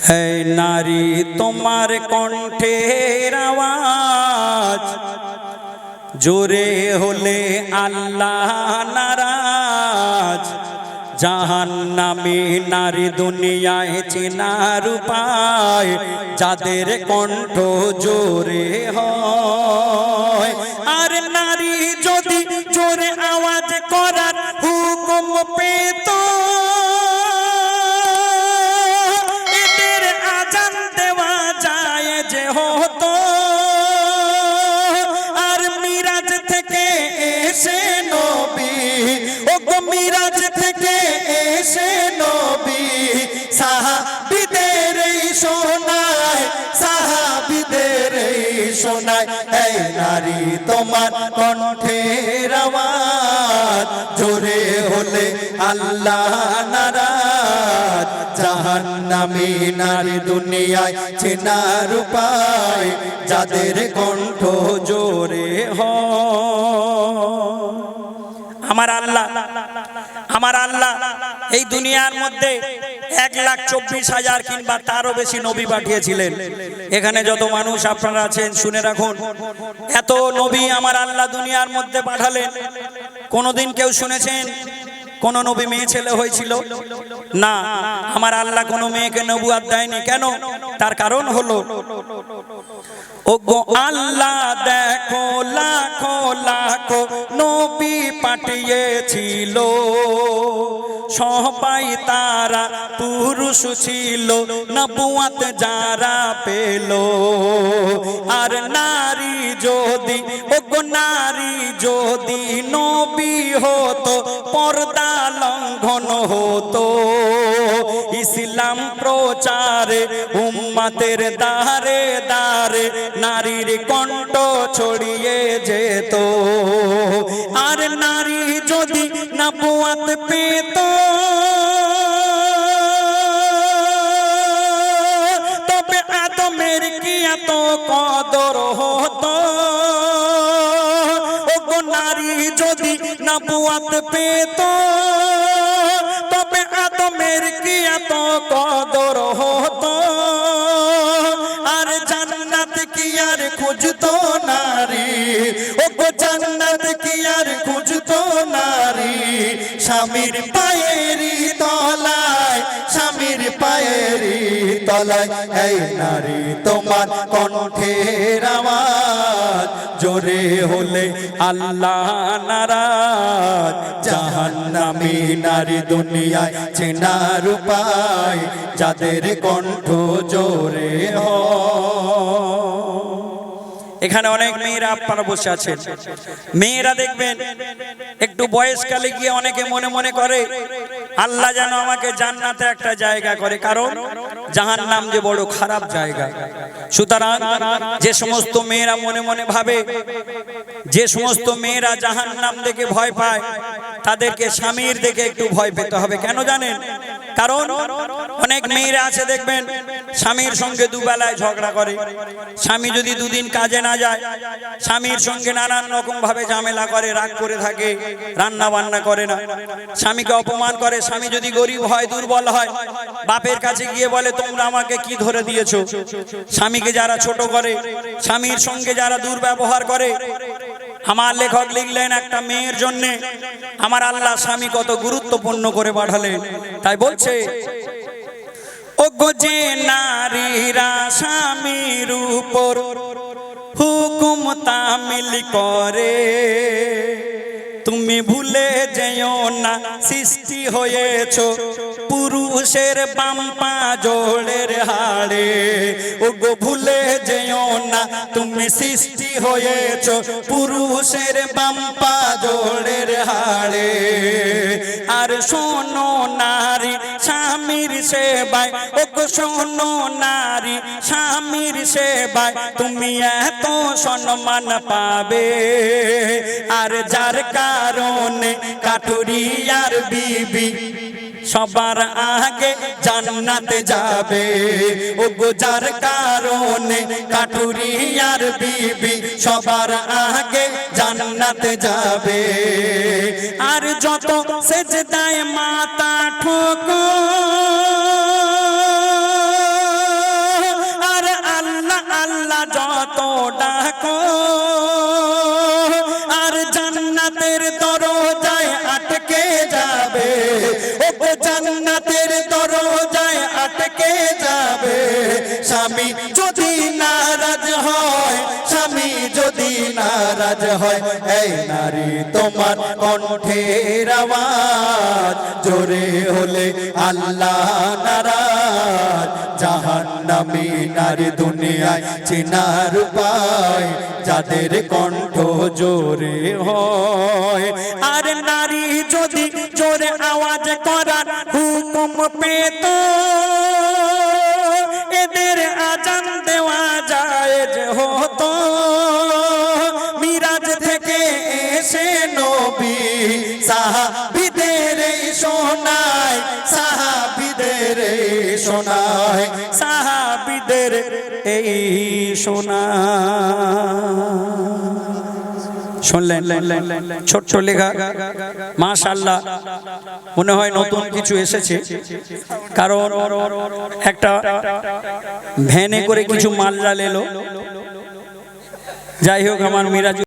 হে নারী তোমার কণ্ঠের আওয়াজ জোরে হলে আল্লাহ নারাজ। জাহান্নামী নারী দুনিয়ায় চেনার উপায় যাদের কণ্ঠ জোরে হয়। আর নারী যদি জোরে আওয়াজ করার হুকুম পেত, এদের আজান দেওয়া যায় যে হতো। আর মিরাজ থেকে এসে নবী, ও গো মিরাজ থেকে এসে নবী সাহাবীদের শোনায়, সাহাবীদের শোনায়। এই নারী তোমার কণ্ঠের আওয়াজ জোরে হলে আল্লাহ নারাজ। জাহান্নামী নারী দুনিয়ায় চেনার উপায় যাদের কণ্ঠ জোরে হয়। আমার আল্লাহ এই দুনিয়ার মধ্যে 1,24,000 কিংবা তারও বেশি নবী পাঠিয়েছিলেন। এখানে যত মানুষ আপনারা আছেন শুনে রাখুন, এত নবী আমার আল্লাহ দুনিয়ার মধ্যে পাঠালেন। কোনদিন কেউ শুনেছেন কোন নবী মেয়ে ছেলে হয়েছিল? না, আমার আল্লাহ কোন মেয়েকে নবুয়ত দেয়নি। কেন? তার কারণ হলো, ও গো আল্লাহ দেখো লাখো লাখো নবী পাঠিয়েছিল, সবাই তারা পুরুষ ছিল, নবুয়ত যারা পেল। আর নারী যদি, ও গো নারী যদি নবী হতো, পর্দা লঙ্ঘন হতো। ইসলাম প্রচারে উম্মতের দারে দারে নারীর কণ্ঠ ছড়িয়ে যেত। আর নারী যদি নবুয়ত পেত, তবে আদমের কি এত কদর হতো। ও গো নারী যদি নবুয়ত পেত, তবে আদমের কি এত কদর হতো। আর জান্নাত কি আর খুঁজতো নারী, ও গো জান্নাত কি আর খুঁজতো নারী। স্বামীর পায়েরই তলায়, স্বামীর পায়েরই তলায়। এই নারী তোমার কণ্ঠের আওয়াজ জোরে হলে আল্লাহ নারাজ। জাহান্নামী নারী দুনিয়ায় চেনার উপায় যাদের কণ্ঠ জোরে হয়। এখানে অনেক মেয়েরা আপনারা বসে আছেন, মেয়েরা দেখবেন একটু বয়সকালে গিয়ে অনেকে মনে মনে করে আল্লাহ যেন আমাকে জান্নাতে একটা জায়গা করে, কারণ জাহান্নাম যে বড় খারাপ জায়গা। সুতরাং যে সমস্ত মেয়েরা মনে মনে ভাবে, যে সমস্ত মেয়েরা জাহান্নাম দেখে ভয় পায়, তাদেরকে স্বামীর দেখে একটু ভয় পেতে হবে। কেন জানেন? কারণ অনেক মেয়েরা আছে দেখবেন স্বামীর সঙ্গে দুবেলায় ঝগড়া করে। স্বামী যদি দুদিন কাজে না যায়, স্বামীর সঙ্গে নানান রকম ভাবে ঝামেলা করে, রাগ করে থাকে, রান্না বান্না করে না, স্বামীকে অপমান করে। স্বামী যদি গরিব হয়, দুর্বল হয়, বাপের কাছে গিয়ে বলে তোমরা আমাকে কি ধরে দিয়েছো। স্বামীকে যারা ছোট করে, স্বামীর সঙ্গে যারা দুর্ব্যবহার করে। আমার লেখক লিখলেন একটা মেয়ের জন্য আমার আল্লাহ স্বামী কত গুরুত্বপূর্ণ করে পাঠালেন। তাই বলছে, ও গো যে নারীরা স্বামীর উপর হুকুম তামিল করে, তুমি ভুলে যেও না সৃষ্টি হয়েছো পুরুষের বাম পা জোড়ের হাড়ে। ও গো ভুলে যেও না তুমি সৃষ্টি হয়েছো পুরুষের বাম পা জোড়ের হাড়ে। আর শোনো নারী স্বামীর সেবায়, ও গো শোনো নারী স্বামীর সেবায় তুমি এত সম্মান পাবে। আর যার কারণে কাঠুরিয়ার বিবি সবার আগে জান্নাতে যাবে, ও গো যার কারণে কাঠুরিয়ার বিবি সবার আগে জান্নাতে যাবে। আর যত সেজদায় মাথা ঠোকো আর আল্লাহ আল্লাহ যত ডাকো আর জান্নাতের দরজায় আটকে যাবে, ও জান্নাতের দরজায় আটকে যাবে। স্বামী যদি নারাজ হয়, স্বামী যদি নারাজ হয়, এই নারী তোমার কণ্ঠের আওয়াজ জোরে হলে আল্লাহ নারাজ। জাহান্নামী নারী দুনিয়ায় চেনার উপায় যাদের কণ্ঠ জোরে হয়। আর নারী যদি জোরে আওয়াজ করার হুকুম পেত, এদের আজান দেওয়া জায়েজ হতো। মিরাজ থেকে এসে নবী সাহাবীদের শোনায়, সাহাবীদের শোনায়, সাহাবীদের এই শোনায়। শুনলেন ছোট্ট লেখা, মাশাআল্লাহ মনে হয় নতুন কিছু এসেছে, কারণ একটা ভ্যানে করে কিছু মালজাল এলো। যাই হোক, আমার মিরাজ